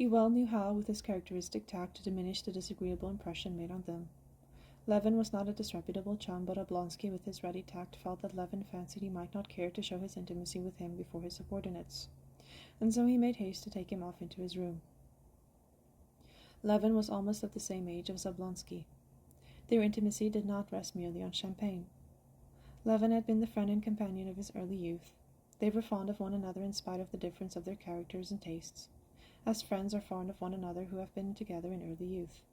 He well knew how, with his characteristic tact, to diminish the disagreeable impression made on them. Levin was not a disreputable chum, but Oblonsky, with his ready tact, felt that Levin fancied he might not care to show his intimacy with him before his subordinates, and so he made haste to take him off into his room. Levin was almost of the same age as Oblonsky. Their intimacy did not rest merely on champagne. Levin had been the friend and companion of his early youth. They were fond of one another in spite of the difference of their characters and tastes, as friends are fond of one another who have been together in early youth.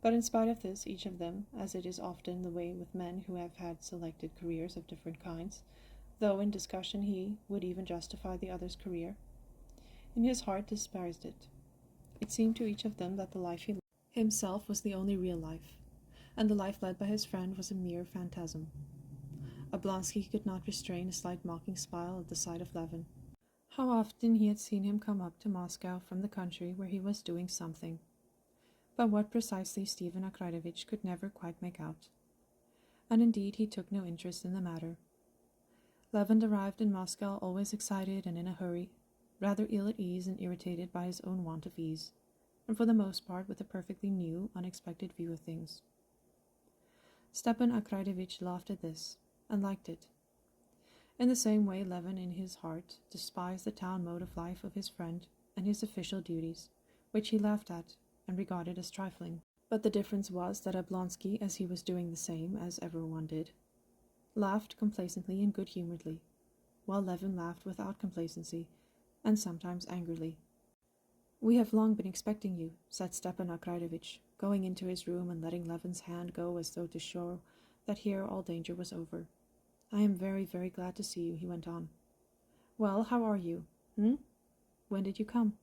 But in spite of this, each of them, as it is often the way with men who have had selected careers of different kinds, though in discussion he would even justify the other's career, in his heart despised it. It seemed to each of them that the life he led himself was the only real life, and the life led by his friend was a mere phantasm. Oblonsky could not restrain a slight mocking smile at the sight of Levin. How often he had seen him come up to Moscow from the country where he was doing something, but what precisely Stepan Arkadyevitch could never quite make out. And indeed he took no interest in the matter. Levin arrived in Moscow always excited and in a hurry, rather ill at ease and irritated by his own want of ease, and for the most part with a perfectly new, unexpected view of things. Stepan Arkadyevitch laughed at this, and liked it. In the same way Levin in his heart despised the town mode of life of his friend and his official duties, which he laughed at and regarded as trifling. But the difference was that Oblonsky, as he was doing the same as everyone did, laughed complacently and good-humoredly, while Levin laughed without complacency, and sometimes angrily. "We have long been expecting you," said Stepan Arkadyevitch, going into his room and letting Levin's hand go as though to show that here all danger was over. "I am very, very glad to see you," he went on. "Well, how are you? When did you come?"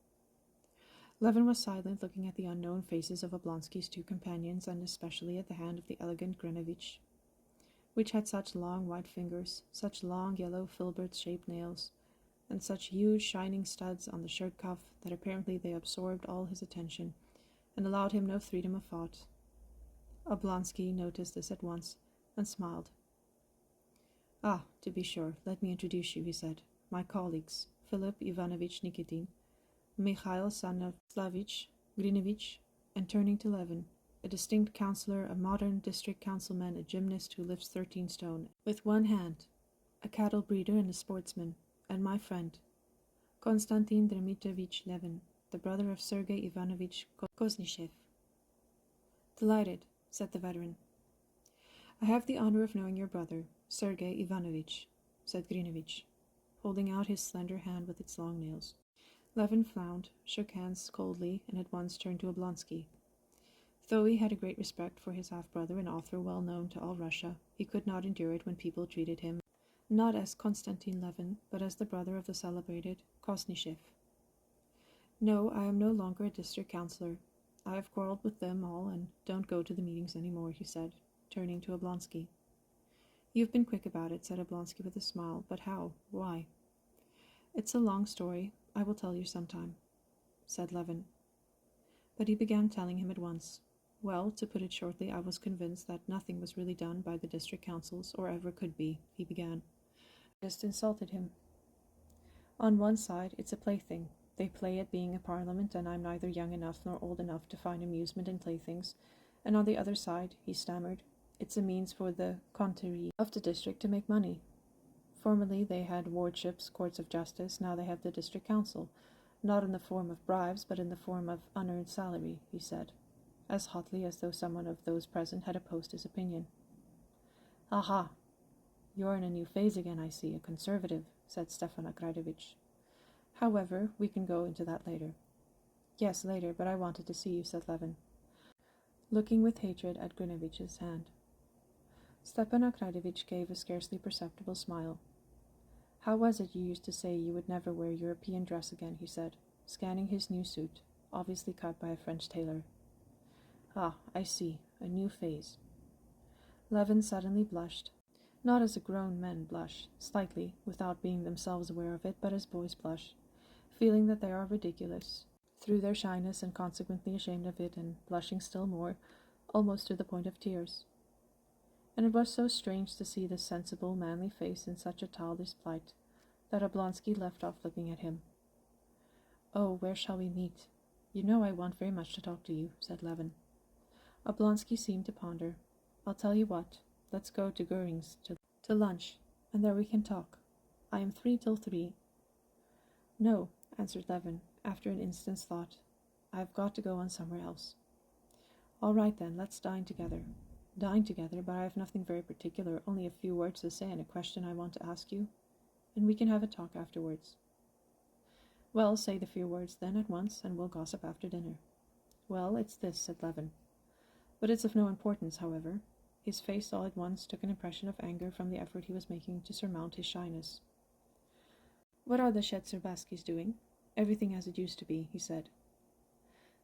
Levin was silent, looking at the unknown faces of Oblonsky's two companions, and especially at the hand of the elegant Grinovitch, which had such long white fingers, such long yellow filbert-shaped nails, and such huge shining studs on the shirt cuff that apparently they absorbed all his attention and allowed him no freedom of thought. Oblonsky noticed this at once and smiled. "Ah, to be sure, let me introduce you," he said. "My colleagues, Philip Ivanovitch Nikitin, Mikhail Stanislavitch Grinovitch," and turning to Levin, "a distinct councillor, a modern district councilman, a gymnast who lifts 13 stone with one hand, a cattle breeder and a sportsman, and my friend, Konstantin Dmitrievich Levin, the brother of Sergei Ivanovich Koznishev." "Delighted," said the veteran. "I have the honor of knowing your brother, Sergei Ivanovitch," said Grinovitch, holding out his slender hand with its long nails. Levin frowned, shook hands coldly, and at once turned to Oblonsky. Though he had a great respect for his half-brother, an author well known to all Russia, he could not endure it when people treated him not as Konstantin Levin, but as the brother of the celebrated Koznishev. "No, I am no longer a district councillor. I have quarreled with them all and don't go to the meetings any more," he said, turning to Oblonsky. "You've been quick about it," said Oblonsky with a smile. "But how? Why?" "It's a long story. I will tell you sometime," said Levin. But he began telling him at once. "Well, to put it shortly, I was convinced that nothing was really done by the district councils, or ever could be," he began. "I just insulted him. On one side, it's a plaything. They play at being a parliament, and I'm neither young enough nor old enough to find amusement in playthings. And on the other side," he stammered, "it's a means for the coterie of the district to make money. Formerly they had wardships, courts of justice, now they have the district council, not in the form of bribes, but in the form of unearned salary," he said, as hotly as though someone of those present had opposed his opinion. "Aha! You're in a new phase again, I see, a conservative," said Stepan Arkadyevitch. "However, we can go into that later." "Yes, later, but I wanted to see you," said Levin, looking with hatred at Grinovitch's hand. Stepan Arkadyevitch gave a scarcely perceptible smile. "How was it you used to say you would never wear European dress again?" he said, scanning his new suit, obviously cut by a French tailor. "Ah, I see, a new phase." Levin suddenly blushed, not as grown men blush, slightly, without being themselves aware of it, but as boys blush, feeling that they are ridiculous through their shyness and consequently ashamed of it, and blushing still more, almost to the point of tears. And it was so strange to see this sensible, manly face in such a childish plight, that Oblonsky left off looking at him. "Oh, where shall we meet? You know I want very much to talk to you," said Levin. Oblonsky seemed to ponder. "I'll tell you what. Let's go to Goering's to lunch, and there we can talk. I am free till 3. "No," answered Levin, after an instant's thought. "I've got to go on somewhere else." "All right, then, let's dine together." "Dine together, but I have nothing very particular, only a few words to say and a question I want to ask you, and we can have a talk afterwards." "Well, say the few words then at once, and we'll gossip after dinner." "Well, it's this," said Levin. "But it's of no importance, however." His face all at once took an impression of anger from the effort he was making to surmount his shyness. "What are the Shcherbazkys doing?" "Everything as it used to be," he said.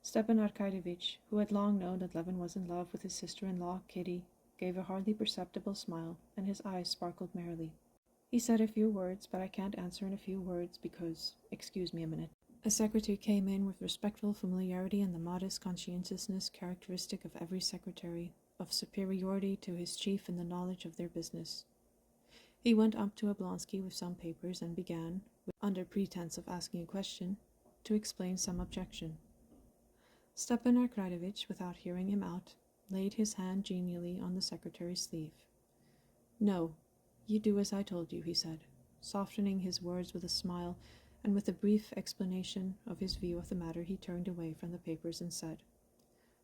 Stepan Arkadyevitch, who had long known that Levin was in love with his sister-in-law, Kitty, gave a hardly perceptible smile, and his eyes sparkled merrily. "He said a few words, but I can't answer in a few words because— excuse me a minute." A secretary came in with respectful familiarity and the modest conscientiousness characteristic of every secretary, of superiority to his chief in the knowledge of their business. He went up to Oblonsky with some papers and began, under pretense of asking a question, to explain some objection. Stepan Arkadyevitch, without hearing him out, laid his hand genially on the secretary's sleeve. "No, you do as I told you," he said, softening his words with a smile, and with a brief explanation of his view of the matter he turned away from the papers and said,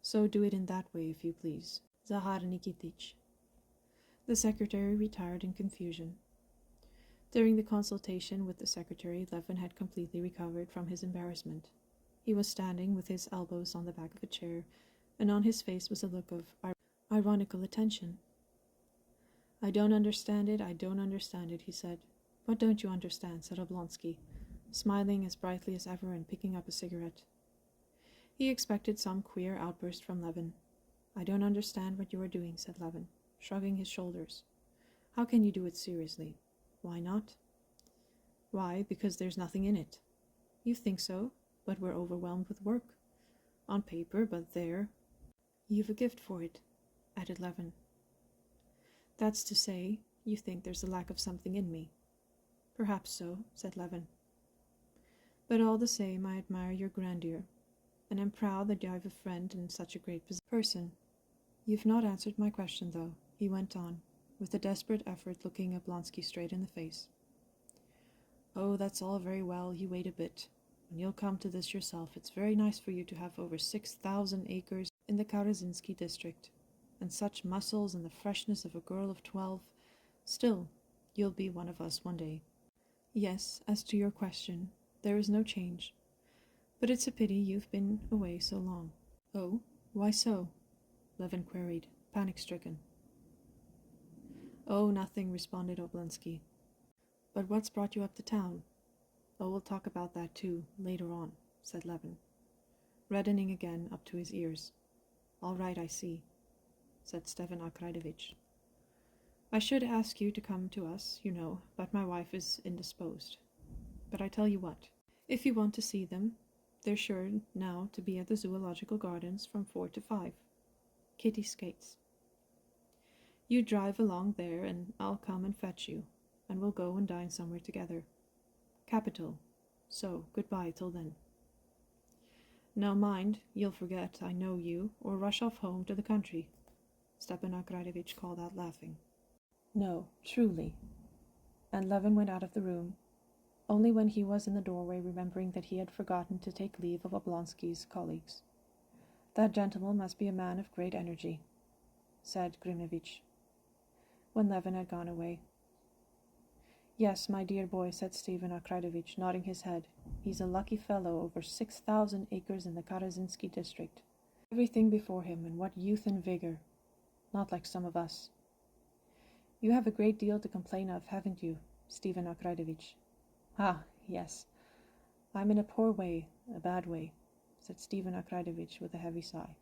"So do it in that way, if you please, Zahar Nikitich." The secretary retired in confusion. During the consultation with the secretary, Levin had completely recovered from his embarrassment. He was standing with his elbows on the back of a chair, and on his face was a look of ironical attention. "I don't understand it, he said. "What don't you understand?" said Oblonsky, smiling as brightly as ever and picking up a cigarette. He expected some queer outburst from Levin. "I don't understand what you are doing," said Levin, shrugging his shoulders. "How can you do it seriously?" "Why not?" "Why, because there's nothing in it." "You think so? But we're overwhelmed with work. On paper, but there." "You've a gift for it," added Levin. "That's to say, you think there's a lack of something in me." "Perhaps so," said Levin. "But all the same, I admire your grandeur, and am proud that I've a friend in such a great person. You've not answered my question, though," he went on, with a desperate effort looking Oblonsky straight in the face. "Oh, that's all very well, you wait a bit. When you'll come to this yourself, it's very nice for you to have over 6,000 acres in the Karazinsky district, and such muscles and the freshness of a girl of 12. Still, you'll be one of us one day." "Yes, as to your question, there is no change. But it's a pity you've been away so long." "Oh, why so?" Levin queried, panic-stricken. "Oh, nothing," responded Oblonsky. "But what's brought you up to town?" "Oh, we'll talk about that too, later on," said Levin, reddening again up to his ears. "All right, I see," said Stepan Arkadyevitch. "I should ask you to come to us, you know, but my wife is indisposed. But I tell you what, if you want to see them, they're sure now to be at the Zoological Gardens from 4 to 5. Kitty skates. You drive along there, and I'll come and fetch you, and we'll go and dine somewhere together. Capital. So, goodbye till then. Now mind, you'll forget I know you, or rush off home to the country," Stepan Arkadyevitch called out, laughing. "No, truly." And Levin went out of the room, only when he was in the doorway remembering that he had forgotten to take leave of Oblonsky's colleagues. "That gentleman must be a man of great energy," said Grimmevich, when Levin had gone away. "Yes, my dear boy," said Stepan Arkadyevitch, nodding his head. "He's a lucky fellow, over 6,000 acres in the Karazinsky district. Everything before him, and what youth and vigor! Not like some of us. You have a great deal to complain of, haven't you, Stepan Arkadyevitch?" "Ah, yes. I'm in a poor way, a bad way," said Stepan Arkadyevitch with a heavy sigh.